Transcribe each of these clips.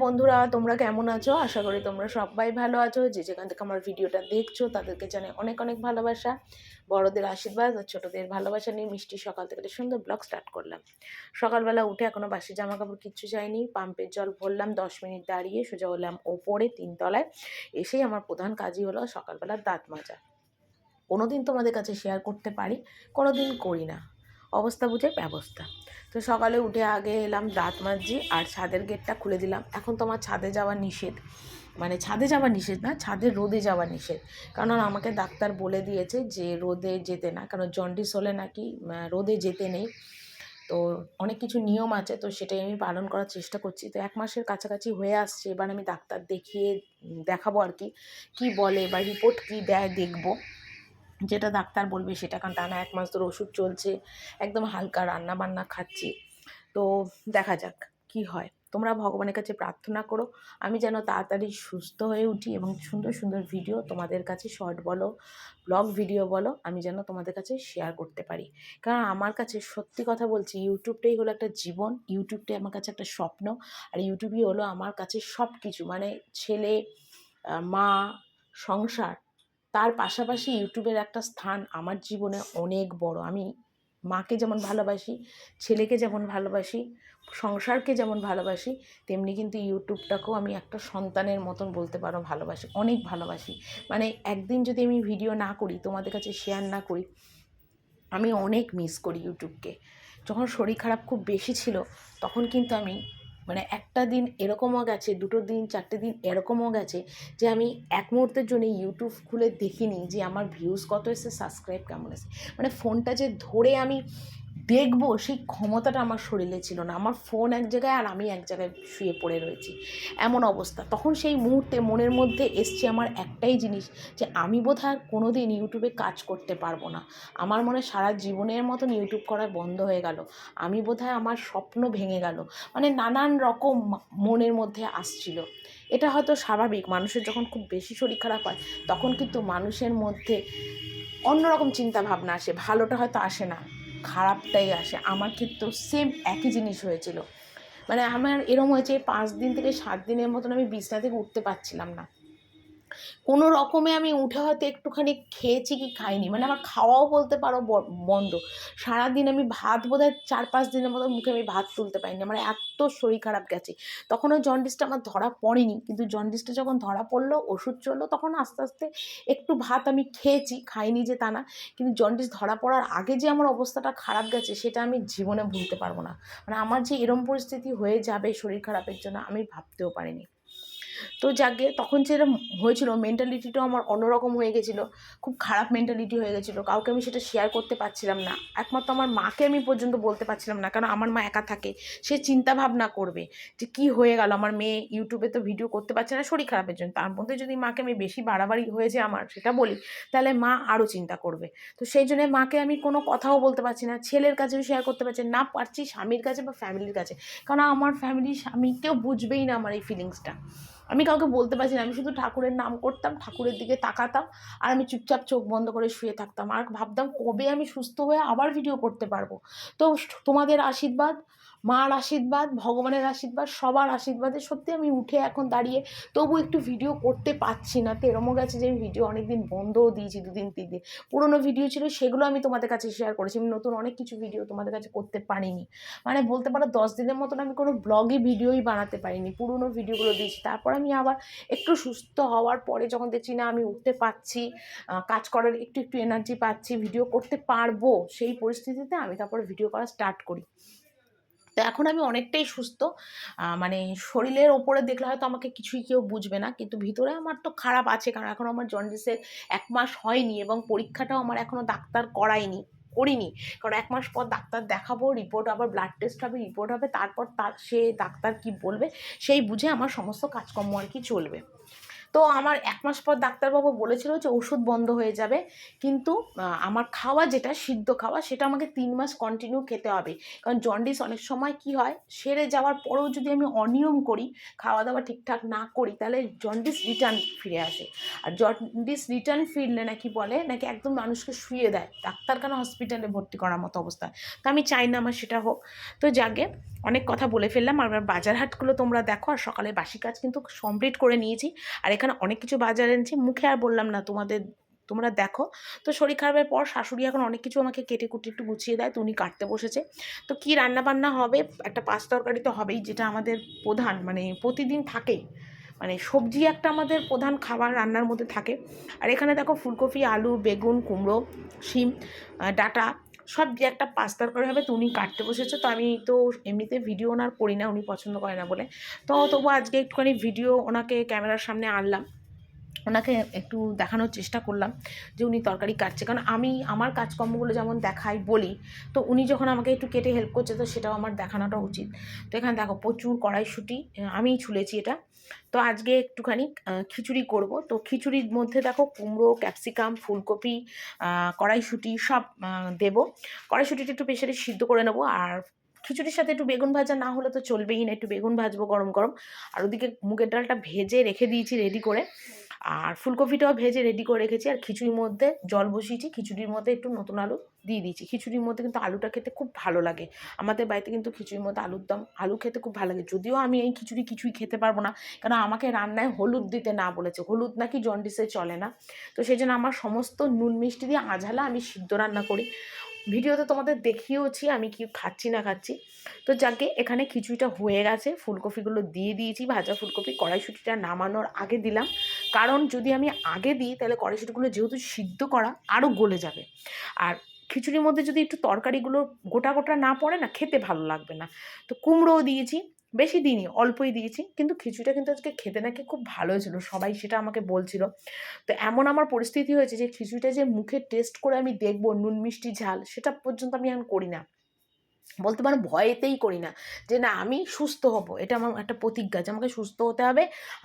বন্ধুরা, তোমরা কেমন আছো? আশা করি তোমরা সবাই ভালো আছো। যে যেখান থেকে আমার ভিডিওটা দেখছো তাদেরকে জানাই অনেক অনেক ভালোবাসা, বড়দের আশীর্বাদ আর ছোটদের ভালোবাসা নিয়ে মিষ্টি সকাল থেকে একটা সুন্দর ব্লগ স্টার্ট করলাম। সকালবেলা উঠে এখনো বাসি জামা কাপড় কিচ্ছু চাইনি, পাম্পের জল ভরলাম, 10 মিনিট দাঁড়িয়ে সোজা হলাম ওপরে 3 তলায়। এসেই আমার প্রধান কাজই হলো সকালবেলা দাঁত মাজা। কোনোদিন তোমাদের কাছে শেয়ার করতে পারি, কোনোদিন করি না, অবস্থা বুঝে ব্যবস্থা। তো সকালে উঠে আগে এলাম দাঁত মাজছি আর ছাদের গেটটা খুলে দিলাম। এখন তো আমার ছাদে যাওয়া নিষেধ, মানে ছাদে যাওয়া নিষেধ না, ছাদে রোদে যাওয়া নিষেধ। কারণ আমাকে ডাক্তার বলে দিয়েছে যে রোদে যেতে না, কারণ জন্ডিস হলে নাকি রোদে যেতে নেই। তো অনেক কিছু নিয়ম আছে, তো সেটাই আমি পালন করার চেষ্টা করছি। তো 1 মাসের কাছাকাছি হয়ে আসছে, এবার আমি ডাক্তার দেখাবো আর কি, কী বলে বা রিপোর্ট কী দেয় দেখবো। যেটা ডাক্তার বলবে সেটা, কারণ টানা 1 মাস ধরে ওষুধ চলছে, একদম হালকা রান্না বান্না খাচ্ছি। তো দেখা যাক কি হয়। তোমরা ভগবানের কাছে প্রার্থনা করো আমি যেন তাড়াতাড়ি সুস্থ হয়ে উঠি এবং সুন্দর সুন্দর ভিডিও তোমাদের কাছে, শর্ট বলো, ব্লগ ভিডিও বলো, আমি যেন তোমাদের কাছে শেয়ার করতে পারি। কারণ আমার কাছে সত্যি কথা বলছি, ইউটিউবটাই হলো একটা জীবন, ইউটিউবটাই আমার কাছে একটা স্বপ্ন, আর ইউটিউবই হলো আমার কাছে সব কিছু। মানে ছেলে, মা, সংসার, তার পাশাপাশি ইউটিউবের একটা স্থান আমার জীবনে অনেক বড়। আমি মাকে যেমন ভালোবাসি, ছেলেকে যেমন ভালোবাসি, সংসারকে যেমন ভালোবাসি, তেমনি কিন্তু ইউটিউবটাকেও আমি একটা সন্তানের মতন বলতে পারো ভালোবাসি, অনেক ভালোবাসি। মানে একদিন যদি আমি ভিডিও না করি, তোমাদের কাছে শেয়ার না করি, আমি অনেক মিস করি ইউটিউবকে। যখন শরীর খারাপ খুব বেশি ছিল তখন কিন্তু আমি, মানে একটা দিন এরকমও গেছে, 2 দিন 4টে দিন এরকমও গেছে যে আমি এক মুহূর্তের জন্য ইউটিউব খুলে দেখিনি যে আমার ভিউজ কত এসে, সাবস্ক্রাইব কেমন এসে। মানে ফোনটা যে ধরে আমি দেখবো সেই ক্ষমতাটা আমার শরীরে ছিল না। আমার ফোন এক জায়গায় আর আমি এক জায়গায় শুয়ে পড়ে রয়েছি, এমন অবস্থা। তখন সেই মুহূর্তে মনের মধ্যে এসছে আমার একটাই জিনিস, যে আমি বোধহয় আর কোনো দিন ইউটিউবে কাজ করতে পারবো না। আমার মনে সারা জীবনের মতন ইউটিউব করা বন্ধ হয়ে গেল। আমি বোধহয়, আমার স্বপ্ন ভেঙে গেল। মানে নানান রকম মনের মধ্যে আসছিল। এটা হয়তো স্বাভাবিক, মানুষের যখন খুব বেশি শরীর খারাপ হয় তখন কিন্তু মানুষের মধ্যে অন্যরকম চিন্তা ভাবনা আসে, ভালোটা হয়তো আসে না, খারাপটাই আসে। আমার ক্ষেত্রেও সেম একই জিনিস হয়েছিল। মানে আমার এরম হয়েছে 5 দিন থেকে 7 দিনের মতন আমি বিছনা থেকে উঠতে পারছিলাম না। কোনো রকমে আমি উঠে হয়তো একটুখানি খেয়েছি কি খাইনি, মানে আমার খাওয়াও বলতে পারো বন্ধ। সারাদিন আমি ভাত বোধহয় 4-5 দিনের মতো মুখে আমি ভাত তুলতে পারিনি, আমার এত শরীর খারাপ গেছে। তখন ওই জন্ডিসটা আমার ধরা পড়েনি, কিন্তু জন্ডিসটা যখন ধরা পড়লো, ওষুধ চললো, তখন আস্তে আস্তে একটু ভাত আমি খেয়েছি, খাইনি যে তা না। কিন্তু জন্ডিস ধরা পড়ার আগে যে আমার অবস্থাটা খারাপ গেছে সেটা আমি জীবনে ভুলতে পারবো না। মানে আমার যে এরম পরিস্থিতি হয়ে যাবে শরীর খারাপের জন্য আমি ভাবতেও পারিনি। তো যাকগে, তখন যেরকম হয়েছিল মেন্টালিটিটাও আমার অন্যরকম হয়ে গেছিলো, খুব খারাপ মেন্টালিটি হয়ে গেছিলো। কাউকে আমি সেটা শেয়ার করতে পারছিলাম না, একমাত্র আমার মাকে আমি পর্যন্ত বলতে পারছিলাম না, কারণ আমার মা একা থাকে। সে চিন্তা ভাবনা করবে যে কী হয়ে গেল, আমার মেয়ে ইউটিউবে তো ভিডিও করতে পারছে না শরীর খারাপের জন্য, তার মধ্যে যদি মাকে আমি বেশি বাড়াবাড়ি হয়েছে আমার সেটা বলি, তাহলে মা আরও চিন্তা করবে। তো সেই জন্য মাকে আমি কোনো কথাও বলতে পারছি না, ছেলের কাছেও শেয়ার করতে পারছি না, পারছি স্বামীর কাছে বা ফ্যামিলির কাছে, কারণ আমার ফ্যামিলি, স্বামী কেউ বুঝবেই না আমার এই ফিলিংসটা। আমি কাউকে বলতে পারছি না, আমি শুধু ঠাকুরের নাম করতাম, ঠাকুরের দিকে তাকাতাম, আর আমি চুপচাপ চোখ বন্ধ করে শুয়ে থাকতাম, আর ভাবতাম কবে আমি সুস্থ হয়ে আবার ভিডিও করতে পারবো। তো তোমাদের আশীর্বাদ, মার আশীর্বাদ, ভগবানের আশীর্বাদ, সবার আশীর্বাদে সত্যি আমি উঠে এখন দাঁড়িয়ে তবু একটু ভিডিও করতে পারছি না। তো এরমও গেছে যে আমি ভিডিও অনেকদিন বন্ধও দিয়েছি, 2 দিন 3 দিন পুরোনো ভিডিও ছিল সেগুলো আমি তোমাদের কাছে শেয়ার করেছি, আমি নতুন অনেক কিছু ভিডিও তোমাদের কাছে করতে পারিনি। মানে বলতে পারো 10 দিনের মতন আমি কোনো ব্লগে ভিডিওই বানাতে পারিনি, পুরোনো ভিডিওগুলো দিয়েছি। তারপর আমি আবার একটু সুস্থ হওয়ার পরে যখন দেখছি না আমি উঠতে পারছি, কাজ করার একটু একটু এনার্জি পাচ্ছি, ভিডিও করতে পারবো, সেই পরিস্থিতিতে আমি তারপরে ভিডিও করা স্টার্ট করি। তো এখন আমি অনেকটাই সুস্থ। মানে শরীরের ওপরে দেখলে হয়তো আমাকে কিছুই কেউ বুঝবে না, কিন্তু ভিতরে আমার তো খারাপ আছে, কারণ এখনও আমার জন্ডিসের 1 মাস হয়নি এবং পরীক্ষাটাও আমার এখনও ডাক্তার করিনি। কারণ 1 মাস পর ডাক্তার দেখাবো, রিপোর্ট, আবার ব্লাড টেস্ট হবে, রিপোর্ট হবে, তারপর সে ডাক্তার কি বলবে সেই বুঝে আমার সমস্ত কাজকর্ম আর কি চলবে। তো আমার 1 মাস পর ডাক্তারবাবু বলেছিল যে ওষুধ বন্ধ হয়ে যাবে, কিন্তু আমার খাওয়া যেটা সিদ্ধ খাওয়া সেটা আমাকে 3 মাস কন্টিনিউ খেতে হবে। কারণ জন্ডিস অনেক সময় কি হয়, সেরে যাওয়ার পরেও যদি আমি অনিয়ম করি, খাওয়া দাওয়া ঠিকঠাক না করি, তাহলে জন্ডিস রিটার্ন ফিরে আসে। আর জন্ডিস রিটার্ন ফিরলে নাকি বলে নাকি একদম মানুষকে শুইয়ে দেয়, ডাক্তারখানা হসপিটালে ভর্তি করার মতো অবস্থা। তো আমি চাই না আমার সেটা হোক। তো যাকে অনেক কথা বলে ফেললাম। আর বাজার হাটগুলো তোমরা দেখো, আর সকালে বাসি কাজ কিন্তু কমপ্লিট করে নিয়েছি। আর এখানে অনেক কিছু বাজার এনেছি, মুখে আর বললাম না তোমাদের, তোমরা দেখো। তো শরীর খারাপের পর শাশুড়ি এখন অনেক কিছু আমাকে কেটে কুটে একটু গুছিয়ে দেয়, তো উনি কাটতে বসেছে। তো কী রান্নাবান্না হবে, একটা পাঁচ তরকারি তো হবেই, যেটা আমাদের প্রধান, মানে প্রতিদিন থাকেই, মানে সবজি একটা আমাদের প্রধান খাবার রান্নার মধ্যে থাকে। আর এখানে দেখো ফুলকপি, আলু, বেগুন, কুমড়ো, শিম, ডাঁটা সব যে একটা পাঁচ তরকারি হবে, তো উনি কাটতে বসেছে। তো আমি তো এমনিতে ভিডিও ওনার করি না, উনি পছন্দ করে না বলে। তো তবু আজকে একটুখানি ভিডিও ওনাকে ক্যামেরার সামনে আনলাম, ওনাকে একটু দেখানোর চেষ্টা করলাম যে উনি তরকারি কাটছে। কারণ আমি আমার কাজকর্মগুলো যেমন দেখাই বলি, তো উনি যখন আমাকে একটু কেটে হেল্প করছে, তো সেটাও আমার দেখানোটা উচিত। তো এখানে দেখো প্রচুর কড়াইশুঁটি আমিই ছুলেছি এটা। তো আজকে একটুখানি খিচুড়ি করব। তো খিচুড়ির মধ্যে দেখো কুমড়ো, ক্যাপসিকাম, ফুলকপি, কড়াইশুঁটি সব দেবো। কড়াইশুঁটিটা একটু প্রেসারে সিদ্ধ করে নেবো। আর খিচুড়ির সাথে একটু বেগুন ভাজা না হলে তো চলবেই না, একটু বেগুন ভাজবো গরম গরম। আর ওদিকে মুগের ডালটা ভেজে রেখে দিয়েছি রেডি করে, আর ফুলকপিটাও ভেজে রেডি করে রেখেছি। আর খিচুড়ির মধ্যে জল বসিয়েছি, খিচুড়ির মধ্যে একটু নতুন আলু দিয়ে দিয়েছি। খিচুড়ির মধ্যে কিন্তু আলুটা খেতে খুব ভালো লাগে, আমাদের বাড়িতে কিন্তু খিচুড়ির মধ্যে আলুর দম, আলু খেতে খুব ভালো লাগে। যদিও আমি এই খিচুড়ি কিছুই খেতে পারবো না, কারণ আমাকে রান্নায় হলুদ দিতে না বলেছে, হলুদ নাকি জন্ডিসে চলে না। তো সেই জন্য আমার সমস্ত নুন মিষ্টি দিয়ে আঝালা আমি সিদ্ধ রান্না করি। ভিডিওতে তোমাদের দেখিয়েওছি আমি কি খাচ্ছি না খাচ্ছি। তো যাকে এখানে খিচুড়িটা হয়ে গেছে, ফুলকপিগুলো দিয়ে দিয়েছি, ভাজা ফুলকপি। কড়াইশুঁটিটা নামানোর আগে দিলাম, কারণ যদি আমি আগে দিই তাহলে কড়াইশুঁটিগুলো যেহেতু সিদ্ধ করা আরও গলে যাবে। আর খিচুড়ির মধ্যে যদি একটু তরকারিগুলো গোটা গোটা না পড়ে না, খেতে ভালো লাগবে না। তো কুমড়োও দিয়েছি, বেশি দিইনি, অল্পই দিয়েছি, কিন্তু খিচুড়িটা কিন্তু আজকে খেতে নাকি খুব ভালো হয়েছিল, সবাই সেটা আমাকে বলছিল। তো এমন আমার পরিস্থিতি হয়েছে যে খিচুড়িটা যে মুখে টেস্ট করে আমি দেখবো নুন মিষ্টি ঝাল, সেটা পর্যন্ত আমি এখন করি না, বলতে পারো ভয়েতেই করি না। যে না, আমি সুস্থ হব, এটা আমার একটা প্রতিজ্ঞা যে আমাকে সুস্থ হতে হবে,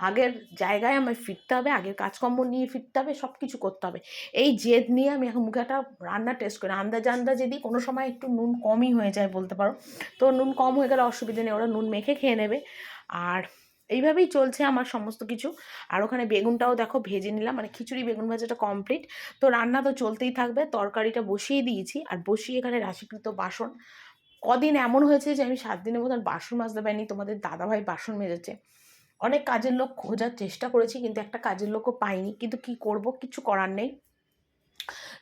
আগের জায়গায় আমায় ফিরতে হবে, আগের কাজকর্ম নিয়ে ফিরতে হবে, সব কিছু করতে হবে। এই জেদ নিয়ে আমি এখন মুখে একটা রান্না টেস্ট করি, আন্দাজে দিই, কোনো সময় একটু নুন কমই হয়ে যায় বলতে পারো। তো নুন কম হয়ে গেলে অসুবিধা নেই, ওরা নুন মেখে খেয়ে নেবে। আর এইভাবেই চলছে আমার সমস্ত কিছু। আর ওখানে বেগুনটাও দেখো ভেজে নিলাম, মানে খিচুড়ি বেগুন ভাজাটা কমপ্লিট। তো রান্না তো চলতেই থাকবে, তরকারিটা বসিয়ে দিয়েছি, আর বসিয়ে এখানে রাশিকৃত বাসন। কদিন এমন হয়েছে যে আমি 7 দিনের মতন বাসন মাজতে পারিনি, তোমাদের দাদাভাই বাসন মেজেছে। অনেক কাজের লোক খোঁজার চেষ্টা করেছি, কিন্তু একটা কাজের লোকও পাইনি, কিন্তু কি করব, কিছু করার নেই,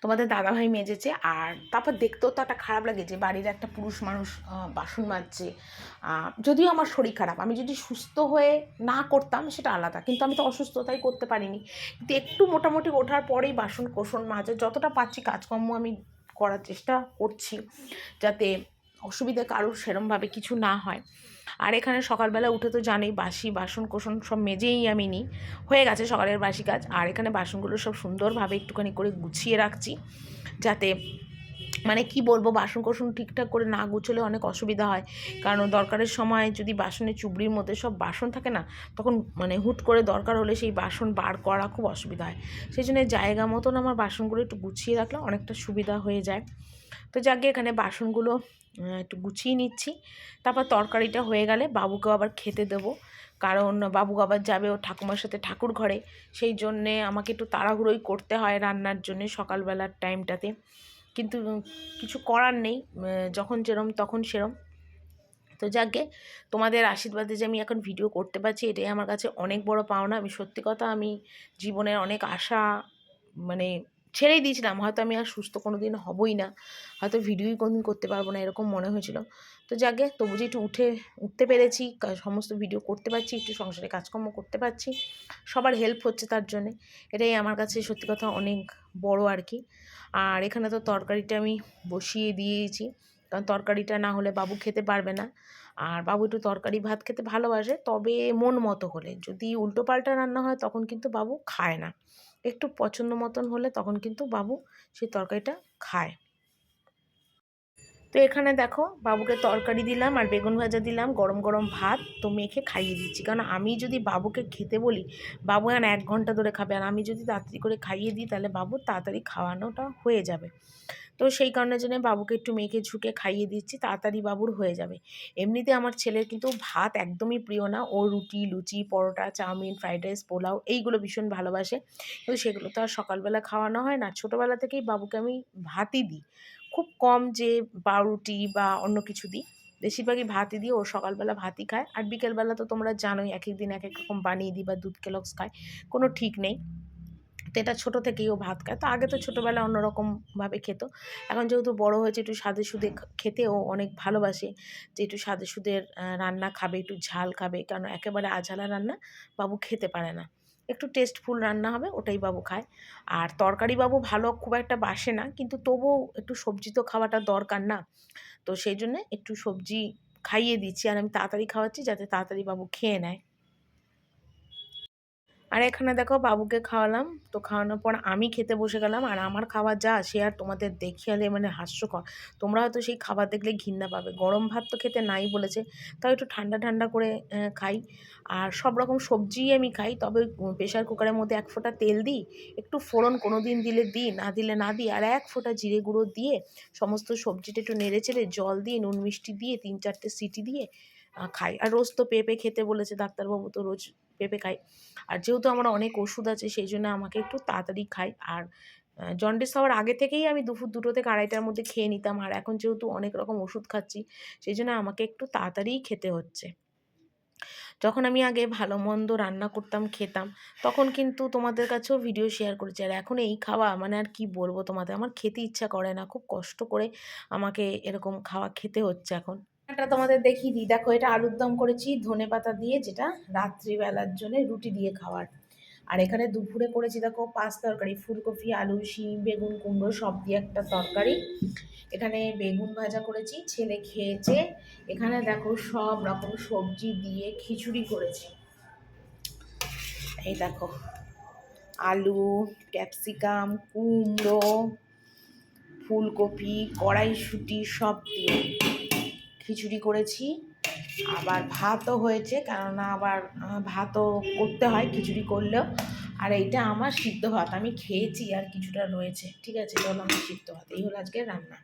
তোমাদের দাদাভাই মেজেছে। আর তারপর দেখতেও তো একটা খারাপ লাগে যে বাড়ির একটা পুরুষ মানুষ বাসন মাজছে। যদিও আমার শরীর খারাপ, আমি যদি সুস্থ হয়ে না করতাম সেটা আলাদা, কিন্তু আমি তো অসুস্থ, তাই করতে পারিনি। কিন্তু একটু মোটামুটি ওঠার পরেই বাসন কোসন মাজে, যতটা পারছি কাজকর্ম আমি করার চেষ্টা করছি, যাতে অসুবিধা কারোর সেরমভাবে কিছু না হয়। আর এখানে সকালবেলা উঠে তো জানোই বাসি বাসন কোসন সব মেজেই আমি নিই, হয়ে গেছে সকালের বাসি কাজ। আর এখানে বাসনগুলো সব সুন্দরভাবে একটুখানি করে গুছিয়ে রাখছি, যাতে মানে কি বলবো, বাসন কোসন ঠিকঠাক করে না গুছলে অনেক অসুবিধা হয়। কারণ দরকারের সময় যদি বাসনের চুবড়ির মধ্যে সব বাসন থাকে না, তখন মানে হুট করে দরকার হলে সেই বাসন বার করা খুব অসুবিধা হয়। সেই জন্য জায়গা মতন আমার বাসনগুলো একটু গুছিয়ে রাখলে অনেকটা সুবিধা হয়ে যায়। তো যাকে এখানে বাসনগুলো একটু গুছিয়ে নিচ্ছি। তারপর তরকারিটা হয়ে গেলে বাবুকেও আবার খেতে দেবো, কারণ বাবু আবার যাবে ওর ঠাকুমার সাথে ঠাকুর ঘরে। সেই জন্যে আমাকে একটু তাড়াহুড়োই করতে হয় রান্নার জন্যে সকালবেলার টাইমটাতে, কিন্তু কিছু করার নেই, যখন যেরম তখন সেরম। তো যাকে তোমাদের আশীর্বাদে যে আমি এখন ভিডিও করতে পারছি, এটাই আমার কাছে অনেক বড় পাওনা। আমি সত্যি কথা, আমি জীবনের অনেক আশা মানে ছেড়েই দিয়েছিলাম, হয়তো আমি আর সুস্থ কোনো দিন হবই না, হয়তো ভিডিওই কোনোদিন করতে পারবো না, এরকম মনে হয়েছিল। তো যাকে তবু যে একটু উঠতে পেরেছি, সমস্ত ভিডিও করতে পারছি, একটু সংসারে কাজকর্ম করতে পারছি, সবার হেল্প হচ্ছে তার জন্যে, এটাই আমার কাছে সত্যি কথা অনেক বড় আর কি। আর এখানে তো তরকারিটা আমি বসিয়ে দিয়েছি, কারণ তরকারিটা না হলে বাবু খেতে পারবে না। আর বাবু একটু তরকারি ভাত খেতে ভালোবাসে, তবে মন মতো হলে, যদি উল্টোপাল্টা রান্না হয় তখন কিন্তু বাবু খায় না, একটু পছন্দ মতন হলে তখন কিন্তু বাবু সেই তরকারিটা খায়। তো এখানে দেখো বাবুকে তরকারি দিলাম আর বেগুন ভাজা দিলাম, গরম গরম ভাত তো মেখে খাইয়ে দিচ্ছি। কারণ আমি যদি বাবুকে খেতে বলি, বাবু এখন 1 ঘন্টা ধরে খাবে, আর আমি যদি তাড়াতাড়ি করে খাইয়ে দিই তাহলে বাবুর তাড়াতাড়ি খাওয়ানোটা হয়ে যাবে। তো সেই কারণের জন্য বাবুকে একটু মেখে ঝুঁকে খাইয়ে দিচ্ছি, তাড়াতাড়ি বাবুর হয়ে যাবে। এমনিতে আমার ছেলের কিন্তু ভাত একদমই প্রিয় না, ও রুটি, লুচি, পরোটা, চাউমিন, ফ্রাইড রাইস, পোলাও এইগুলো ভীষণ ভালোবাসে। কিন্তু সেগুলো তো আর সকালবেলা খাওয়ানো হয় না, ছোটোবেলা থেকেই বাবুকে আমি ভাতই দিই। খুব কম যে পাউরুটি বা অন্য কিছু দিই, বেশিরভাগই ভাতই দিই। ও সকালবেলা ভাতই খায়, আর বিকেলবেলা তো তোমরা জানোই এক এক দিন এক এক রকম বানিয়ে দিই, বা দুধ কেলক্স খায়, কোনো ঠিক নেই। তো এটা ছোটো থেকেই ও ভাত খায়। তো আগে তো ছোটোবেলায় অন্যরকমভাবে খেত, এখন যেহেতু বড় হয়েছে একটু স্বাদে সুদে খেতে ও অনেক ভালোবাসে, যে একটু স্বাদে সুদের রান্না খাবে, একটু ঝাল খাবে, কারণ একেবারে আঝালা রান্না বাবু খেতে পারে না। একটু টেস্টফুল রান্না হবে ওটাই বাবু খায়। আর তরকারি বাবু ভালো খুব একটা বাসে না, কিন্তু তবুও একটু সবজি তো খাওয়াটা দরকার না। তো সেই জন্যে একটু সবজি খাইয়ে দিচ্ছি, আর আমি তাড়াতাড়ি খাওয়াচ্ছি যাতে তাড়াতাড়ি বাবু খেয়ে নেয়। আর এখানে দেখো বাবুকে খাওয়ালাম, তো খাওয়ানোর পর আমি খেতে বসে গেলাম। আর আমার খাবার যা, সে আর তোমাদের দেখিয়ালে মানে হাস্যকর। তোমরা হয়তো সেই খাবার দেখলে ঘৃণা পাবে। গরম ভাত তো খেতে নাই বলেছে, তাও একটু ঠান্ডা ঠান্ডা করে খাই। আর সব রকম সবজিই আমি খাই, তবে প্রেশার কুকারের মধ্যে 1 ফোঁটা তেল দিই, একটু ফোড়ন কোনো দিন দিলে দিই, না দিলে না দিই, আর 1 ফোঁটা জিরে গুঁড়ো দিয়ে সমস্ত সবজিটা একটু নেড়ে চেড়ে জল দিয়ে নুন মিষ্টি দিয়ে 3-4টে সিটি দিয়ে খাই। আর রোজ তো পেঁপে খেতে বলেছে ডাক্তারবাবু, তো রোজ পেঁপে খাই। আর যেহেতু আমার অনেক ওষুধ আছে সেই জন্য আমাকে একটু তাড়াতাড়ি খাই। আর জন্ডিস হওয়ার আগে থেকেই আমি দুপুর 2টো থেকে 2:30টার মধ্যে খেয়ে নিতাম, আর এখন যেহেতু অনেক রকম ওষুধ খাচ্ছি সেই জন্য আমাকে একটু তাড়াতাড়িই খেতে হচ্ছে। যখন আমি আগে ভালো মন্দ রান্না করতাম খেতাম, তখন কিন্তু তোমাদের কাছেও ভিডিও শেয়ার করেছি। আর এখন এই খাওয়া মানে আর কি বলবো তোমাদের, আমার খেতে ইচ্ছা করে না, খুব কষ্ট করে আমাকে এরকম খাওয়া খেতে হচ্ছে এখন। এটা তোমাদের দেখিয়ে দিই, দেখো এটা আলুর দম করেছি ধনেপাতা দিয়ে, যেটা রাত্রিবেলার জন্য রুটি দিয়ে খাওয়ার। আর এখানে দুপুরে করেছি দেখো 5 তরকারি, ফুলকপি, আলু, শিম, বেগুন, কুমড়ো সব দিয়ে একটা তরকারি। এখানে বেগুন ভাজা করেছি, ছেলে খেয়েছে। এখানে দেখো সব রকম সবজি দিয়ে খিচুড়ি করেছি। এই দেখো আলু, ক্যাপসিকাম, কুমড়ো, ফুলকপি, কড়াইশুঁটি সব দিয়ে খিচুড়ি করেছি। আবার ভাতও হয়েছে, কেননা আবার ভাতও করতে হয় খিচুড়ি করলেও। আর এইটা আমার সিদ্ধ ভাত, আমি খেয়েছি আর কিছুটা রয়েছে। ঠিক আছে, চলো আমার সিদ্ধ ভাত, এই হলো আজকে রান্না।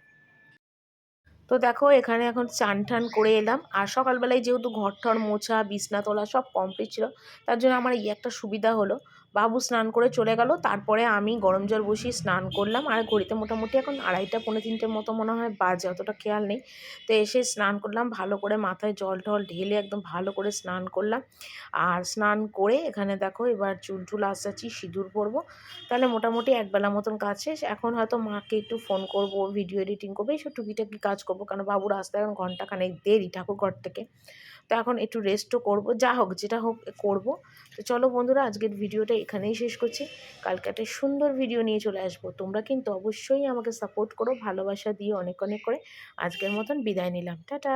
তো দেখো এখানে এখন চান টান করে এলাম, আর সকালবেলায় যেহেতু ঘর টর মোছা বিছনা তোলা সব কমপ্লিট ছিল, তার জন্য আমার এই একটা সুবিধা হলো, বাবু স্নান করে চলে গেল, তারপরে আমি গরম জল বসিয়ে স্নান করলাম। আর ঘড়িতে মোটামুটি এখন 2:30 পৌনে 3টের মতো মনে হয় বাজে, অতটা খেয়াল নেই। তো এসে স্নান করলাম, ভালো করে মাথায় জল টল ঢেলে একদম ভালো করে স্নান করলাম। আর স্নান করে এখানে দেখো এবার চুল টুল আঁচড়াচ্ছি, সিঁদুর পরবো, তাহলে মোটামুটি একবেলা মতন কাজ শেষ। এখন হয়তো মাকে একটু ফোন করব, ভিডিও এডিটিং করবো, এইসব টুকিটাকি কাজ করবো, কারণ বাবুর আসতে এখন ঘন্টাখানেক দেরি ঠাকুরঘর থেকে। তো এখন একটু রেস্টও করব, যা হোক যেটা হোক করব। তো চলো বন্ধুরা, আজকের ভিডিওটা এখানেই শেষ করছি। কালকে একটা সুন্দর ভিডিও নিয়ে চলে আসবো, তোমরা কিন্তু অবশ্যই আমাকে সাপোর্ট করো, ভালোবাসা দিয়ে অনেক অনেক করে। আজকের মতন বিদায় নিলাম, টাটা।